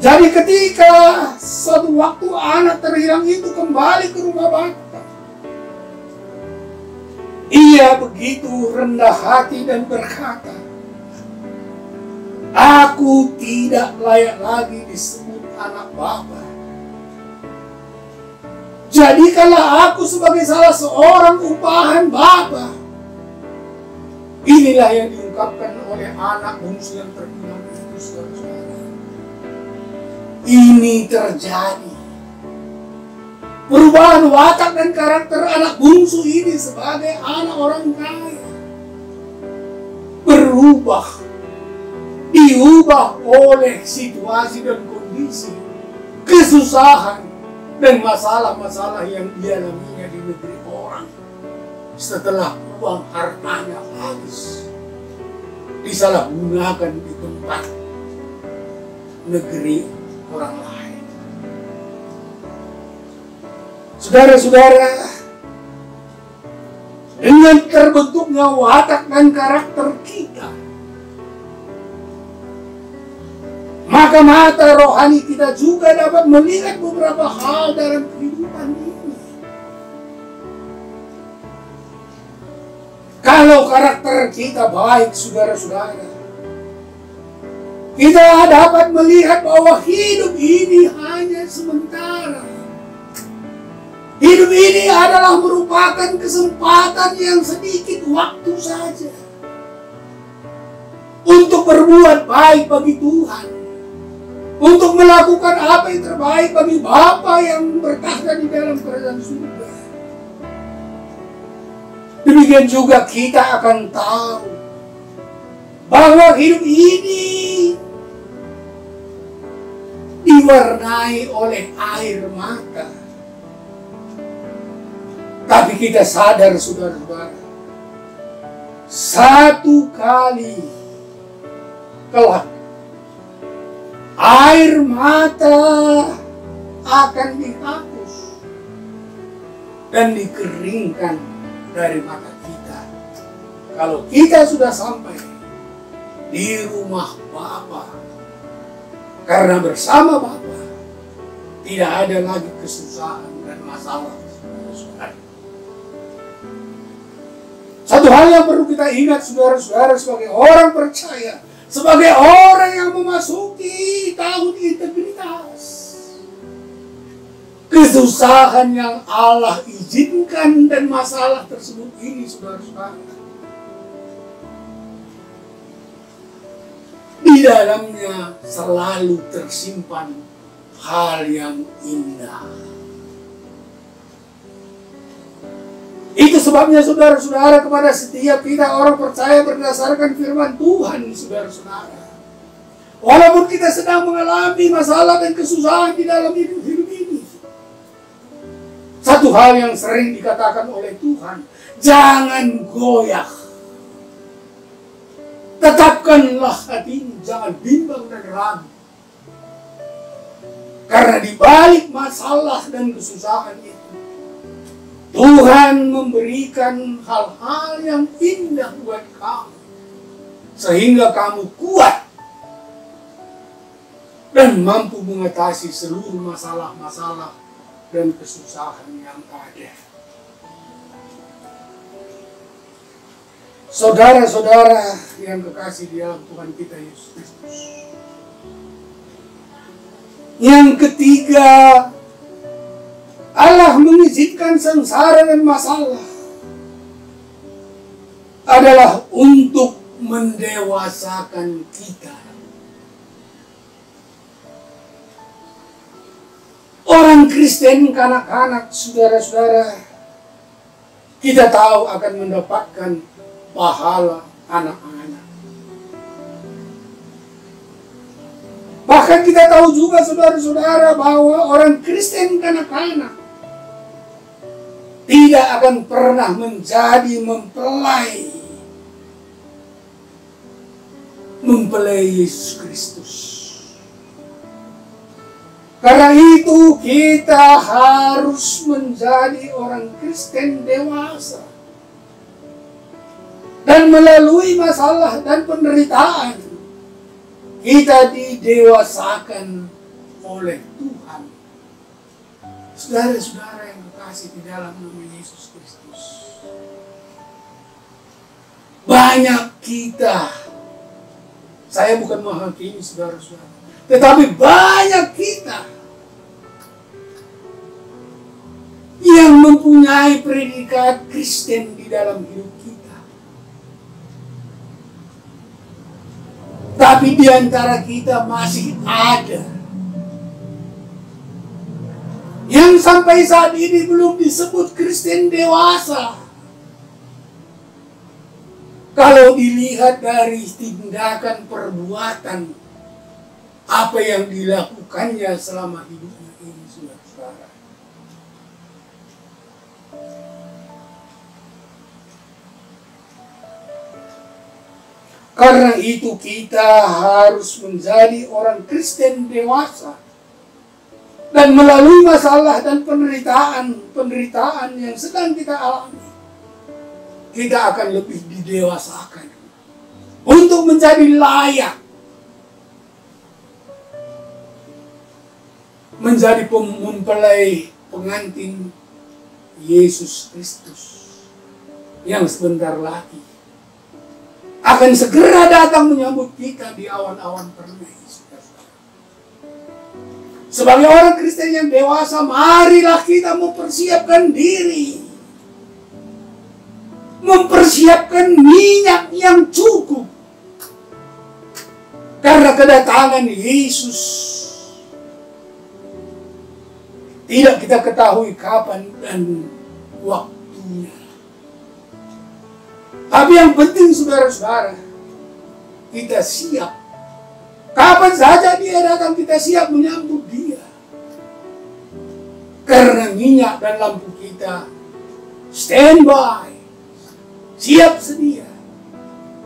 [SPEAKER 6] Jadi ketika suatu waktu anak terhilang itu kembali ke rumah bapak, ia begitu rendah hati dan berkata, aku tidak layak lagi disebut anak Bapa. Jadikanlah aku sebagai salah seorang upahan Bapa. Inilah yang diungkapkan oleh anak bungsu yang terbilang itu, saudara-saudara. Ini terjadi. Perubahan watak dan karakter anak bungsu ini sebagai anak orang kaya berubah, diubah oleh situasi dan kondisi, kesusahan dan masalah-masalah yang dialaminya di negeri orang. Setelah uang hartanya habis, disalahgunakan di tempat negeri orang lain. Saudara-saudara, dengan terbentuknya watak dan karakter kita, maka mata rohani kita juga dapat melihat beberapa hal dalam kehidupan ini. Kalau karakter kita baik, saudara-saudara, kita dapat melihat bahwa hidup ini hanya sementara. Hidup ini adalah merupakan kesempatan yang sedikit waktu saja untuk berbuat baik bagi Tuhan, untuk melakukan apa yang terbaik bagi Bapa yang bertahta di dalam kerajaan surga. Demikian juga kita akan tahu bahwa hidup ini diwarnai oleh air mata. Tapi kita sadar, saudara-saudara, satu kali kelak air mata akan dihapus dan dikeringkan dari mata kita. Kalau kita sudah sampai di rumah Bapa, karena bersama Bapa tidak ada lagi kesusahan dan masalah. Satu hal yang perlu kita ingat, saudara-saudara, sebagai orang percaya, sebagai orang yang memasuki tahun integritas, kesusahan yang Allah izinkan dan masalah tersebut ini, saudara-saudara, di dalamnya selalu tersimpan hal yang indah. Itu sebabnya, saudara-saudara, kepada setiap kita orang percaya berdasarkan firman Tuhan, saudara-saudara, walaupun kita sedang mengalami masalah dan kesusahan di dalam hidup ini, satu hal yang sering dikatakan oleh Tuhan, jangan goyah. Tetapkanlah hatimu, jangan bimbang dan ragu. Karena di balik masalah dan kesusahan itu, Tuhan memberikan hal-hal yang indah buat kamu, sehingga kamu kuat dan mampu mengatasi seluruh masalah-masalah dan kesusahan yang ada. Saudara-saudara yang kekasih di dalam Tuhan kita Yesus Kristus, yang ketiga, Allah mengizinkan sengsara dan masalah adalah untuk mendewasakan kita. Orang Kristen kanak-kanak, saudara-saudara, kita tahu akan mendapatkan pahala anak-anak. Bahkan kita tahu juga, saudara-saudara, bahwa orang Kristen kanak-kanak tidak akan pernah menjadi mempelai Yesus Kristus. Karena itu kita harus menjadi orang Kristen dewasa. Dan melalui masalah dan penderitaan, kita didewasakan oleh Tuhan. Saudara-saudara yang kekasih di dalam nama Yesus Kristus, banyak kita, saya bukan menghakimi saudara-saudara, Tetapi banyak kita yang mempunyai predikat Kristen di dalam hidup kita. Tapi di antara kita masih ada yang sampai saat ini belum disebut Kristen dewasa. Kalau dilihat dari tindakan perbuatan apa yang dilakukannya selama hidupnya ini, saudara. Karena itu kita harus menjadi orang Kristen dewasa. Dan melalui masalah dan penderitaan yang sedang kita alami, kita akan lebih didewasakan untuk menjadi layak menjadi mempelai pengantin Yesus Kristus yang sebentar lagi akan segera datang menyambut kita di awan-awan permai. Sebagai orang Kristen yang dewasa, marilah kita mempersiapkan diri. Mempersiapkan minyak yang cukup. Karena kedatangan Yesus tidak kita ketahui kapan dan waktunya. Tapi yang penting saudara-saudara, kita siap. Kapan saja dia datang, kita siap menyambut dia. Karena minyak dan lampu kita standby, siap sedia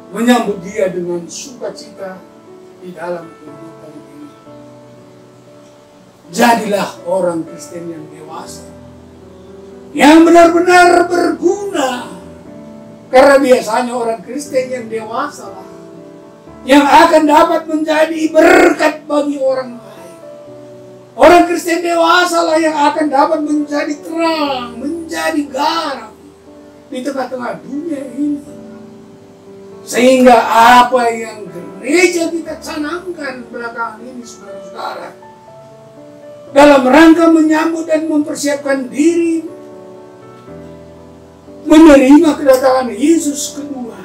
[SPEAKER 6] menyambut dia dengan sukacita di dalam kehidupan ini. Jadilah orang Kristen yang dewasa, yang benar-benar berguna. Karena biasanya orang Kristen yang dewasa lah yang akan dapat menjadi berkat bagi orang lain. Orang Kristen dewasa lah yang akan dapat menjadi terang, menjadi garam di tengah-tengah dunia ini. Sehingga apa yang gereja kita canangkan belakangan ini, saudara-saudara, dalam rangka menyambut dan mempersiapkan diri menerima kedatangan Yesus kedua,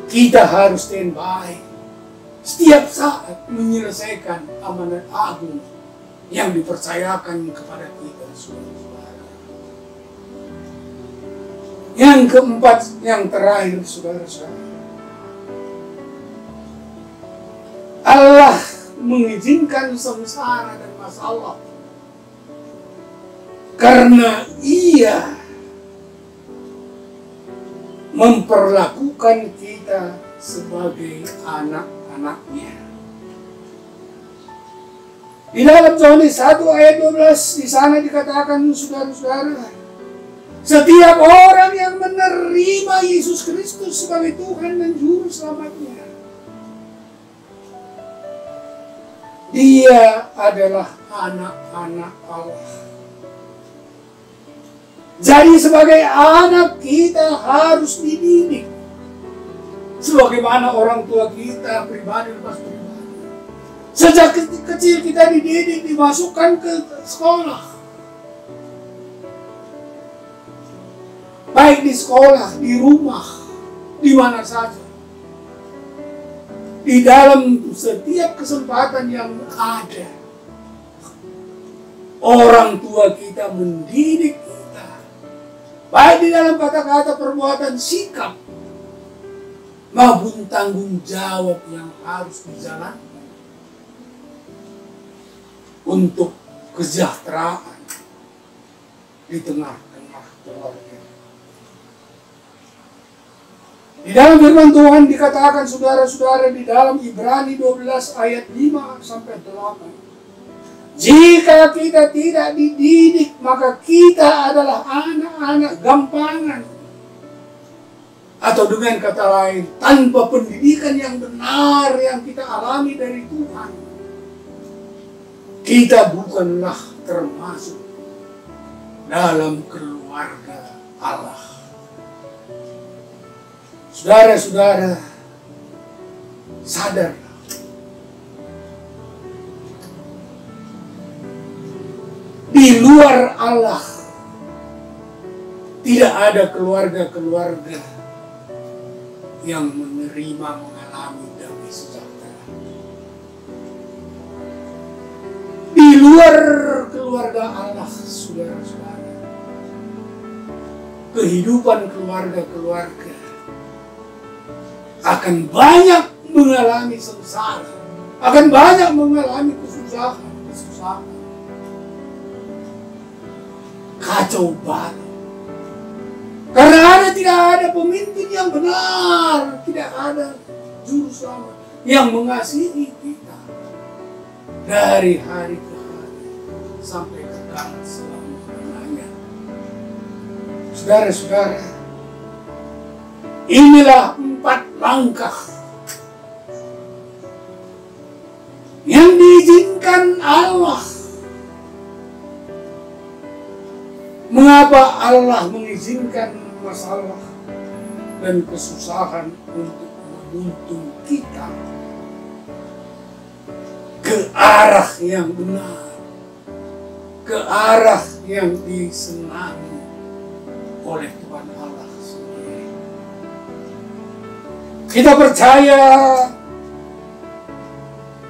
[SPEAKER 6] kita harus standby setiap saat menyelesaikan amanat agung yang dipercayakan kepada kita, saudara-saudara. Yang keempat, yang terakhir, saudara-saudara, Allah mengizinkan sengsara dan masalah karena Ia memperlakukan kita sebagai anak-anaknya. Di dalam Yohanes 1 ayat 12 di sana dikatakan, saudara-saudara, setiap orang yang menerima Yesus Kristus sebagai Tuhan dan Juru Selamatnya, dia adalah anak-anak Allah. Jadi sebagai anak kita harus dididik sebagaimana orang tua kita pribadi lepas pribadi. Sejak kecil kita dididik, dimasukkan ke sekolah. Baik di sekolah, di rumah, di mana saja. Di dalam setiap kesempatan yang ada, orang tua kita mendidik kita, baik di dalam kata-kata, perbuatan, sikap, maupun tanggung jawab yang harus dijalankan untuk kesejahteraan di tengah-tengah keluarga. Di dalam firman Tuhan dikatakan, saudara-saudara, di dalam Ibrani 12 ayat 5 sampai 8. Jika kita tidak dididik, maka kita adalah anak-anak gampangan. Atau dengan kata lain, tanpa pendidikan yang benar yang kita alami dari Tuhan, kita bukanlah termasuk dalam keluarga Allah. Saudara-saudara, sadar. Di luar Allah tidak ada keluarga-keluarga yang menerima, mengalami damai sejahtera. Di luar keluarga Allah, saudara-saudara, kehidupan keluarga-keluarga akan banyak mengalami sengsara, akan banyak mengalami kesusahan, kacau balau. Karena tidak ada pemimpin yang benar, tidak ada juru selamat yang mengasihi kita dari hari ke hari sampai kekal selama-lamanya. Saudara-saudara, inilah 4 langkah yang diizinkan Allah. Mengapa Allah mengizinkan masalah dan kesusahan untuk menuntun kita ke arah yang benar, ke arah yang disenangi oleh Tuhan Allah sendiri. Kita percaya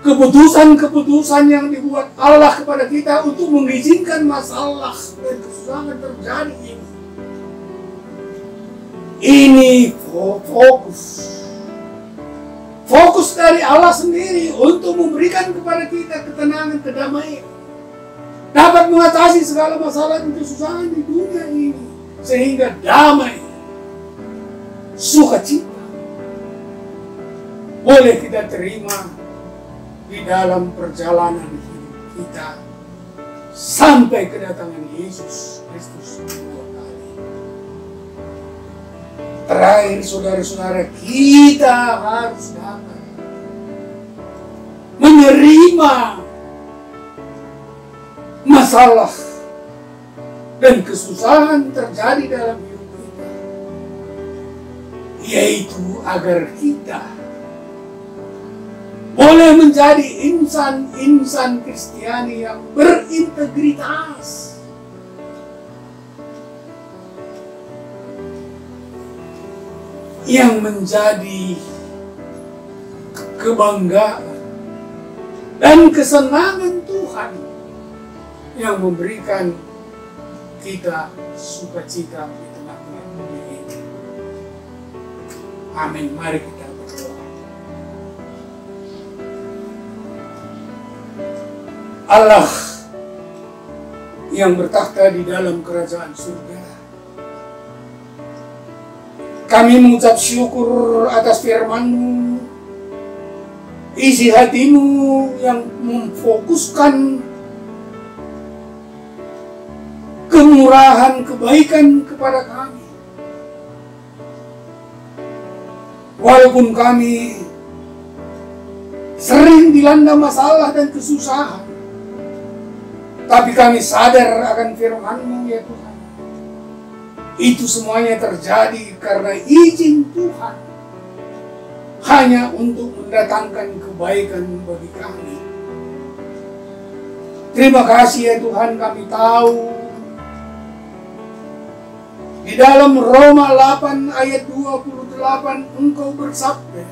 [SPEAKER 6] keputusan-keputusan yang dibuat Allah kepada kita untuk mengizinkan masalah dan kesusahan terjadi ini fokus dari Allah sendiri untuk memberikan kepada kita ketenangan, kedamaian, dapat mengatasi segala masalah dan kesusahan di dunia ini, sehingga damai, sukacita boleh kita terima di dalam perjalanan hidup kita sampai kedatangan Yesus Kristus kedua kali. Terakhir, saudara-saudara, kita harus dapat menerima masalah dan kesusahan terjadi dalam hidup kita, yaitu agar kita boleh menjadi insan Kristiani yang berintegritas, yang menjadi kebanggaan dan kesenangan Tuhan, yang memberikan kita sukacita di tengah-tengah dunia ini. Amin. Mari kita berdoa. Allah yang bertakhta di dalam kerajaan surga, kami mengucap syukur atas firman-Mu, isi hati-Mu yang memfokuskan kemurahan, kebaikan kepada kami. Walaupun kami sering dilanda masalah dan kesusahan, tapi kami sadar akan firman-Mu, ya Tuhan. Itu semuanya terjadi karena izin Tuhan, hanya untuk mendatangkan kebaikan bagi kami. Terima kasih ya Tuhan, kami tahu di dalam Roma 8 ayat 28 Engkau bersabda,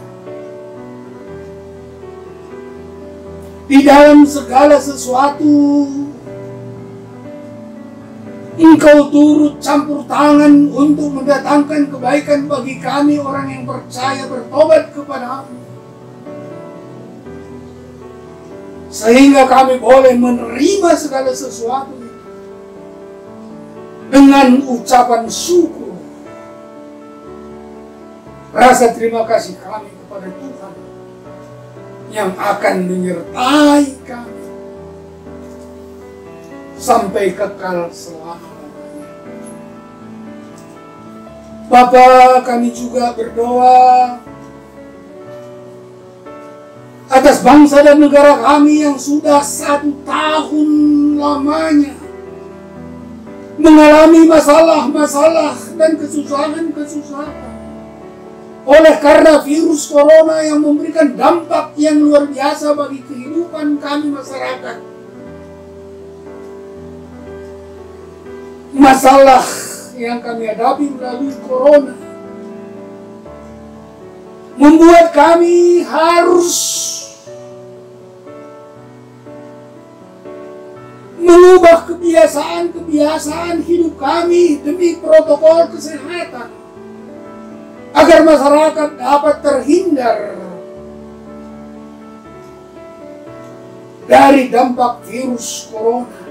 [SPEAKER 6] di dalam segala sesuatu Engkau turut campur tangan untuk mendatangkan kebaikan bagi kami orang yang percaya bertobat kepada-Mu, sehingga kami boleh menerima segala sesuatu dengan ucapan syukur. Rasa terima kasih kami kepada Tuhan yang akan menyertai kami sampai kekal selama-lamanya. Bapa, kami juga berdoa atas bangsa dan negara kami yang sudah 1 tahun lamanya mengalami masalah-masalah dan kesusahan-kesusahan. oleh karena virus corona yang memberikan dampak yang luar biasa bagi kehidupan kami masyarakat. Masalah yang kami hadapi melalui corona membuat kami harus mengubah kebiasaan hidup kami demi protokol kesehatan agar masyarakat dapat terhindar dari dampak virus corona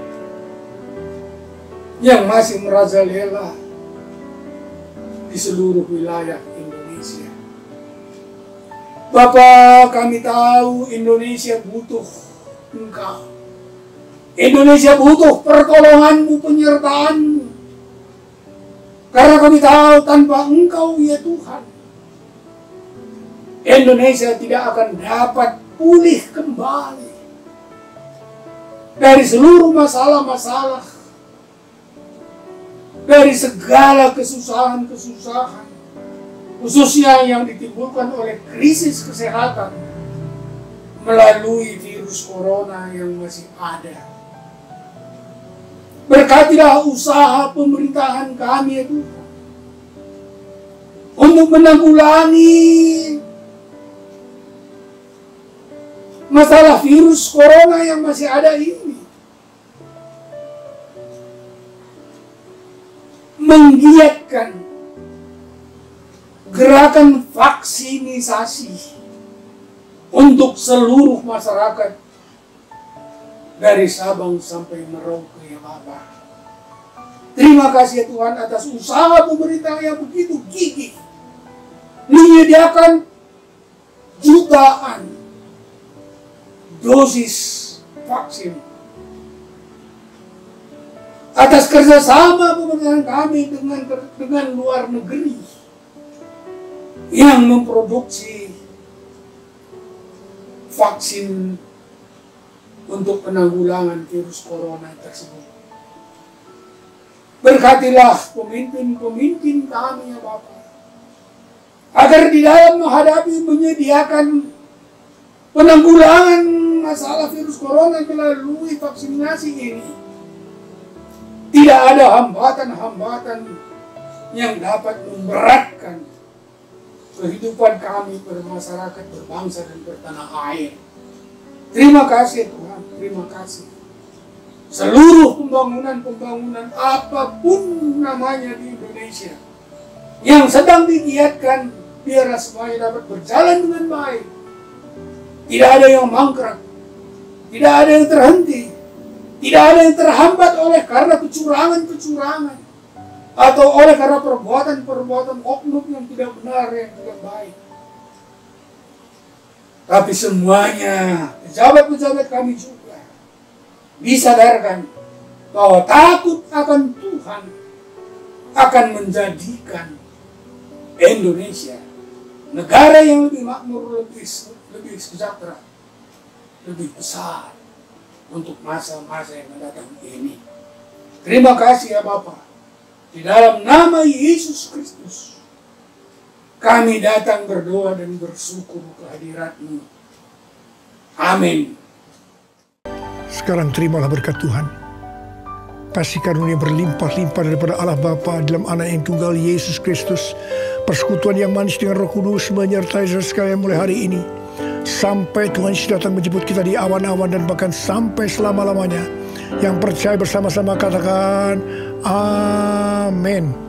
[SPEAKER 6] yang masih merajalela di seluruh wilayah Indonesia. Bapak, kami tahu Indonesia butuh Engkau. Indonesia butuh pertolongan-Mu, penyertaan-Mu. Karena kami tahu tanpa Engkau ya Tuhan, Indonesia tidak akan dapat pulih kembali dari seluruh masalah-masalah, dari segala kesusahan-kesusahan, khususnya yang ditimbulkan oleh krisis kesehatan melalui virus corona yang masih ada. Berkatilah usaha pemerintahan kami ya Tuhan untuk menanggulangi masalah virus corona yang masih ada ini. Menggiatkan gerakan vaksinisasi untuk seluruh masyarakat dari Sabang sampai Merauke ya Bapa. Terima kasih ya Tuhan atas usaha pemerintah yang begitu gigih menyediakan jutaan dosis vaksin. Atas kerjasama pemerintahan kami dengan luar negeri yang memproduksi vaksin untuk penanggulangan virus corona tersebut. Berkatilah pemimpin-pemimpin kami ya Bapa, agar di dalam menghadapi menyediakan penanggulangan masalah virus corona melalui vaksinasi ini, tidak ada hambatan-hambatan yang dapat memberatkan kehidupan kami bermasyarakat, berbangsa dan bertanah air. Terima kasih Tuhan, terima kasih. Seluruh pembangunan apapun namanya di Indonesia yang sedang digiatkan, biarlah semuanya dapat berjalan dengan baik. Tidak ada yang mangkrak, tidak ada yang terhenti, tidak ada yang terhambat oleh karena kecurangan-kecurangan atau oleh karena perbuatan-perbuatan oknum yang tidak benar, yang tidak baik. Tapi semuanya, pejabat-pejabat kami juga disadarkan bahwa takut akan Tuhan akan menjadikan Indonesia negara yang lebih makmur, lebih sejahtera, lebih besar untuk masa-masa yang mendatang ini. Terima kasih ya Bapa. Di dalam nama Yesus Kristus kami datang berdoa dan bersyukur kehadirat-Mu. Amin.
[SPEAKER 7] Sekarang terimalah berkat Tuhan. Kasih karunia berlimpah-limpah daripada Allah Bapa dalam Anak yang tunggal Yesus Kristus. Persekutuan yang manis dengan Roh Kudus menyertai saudara sekalian mulai hari ini. Sampai Tuhan Yesus datang menjemput kita di awan-awan dan bahkan sampai selama-lamanya. Yang percaya bersama-sama katakan, Amin.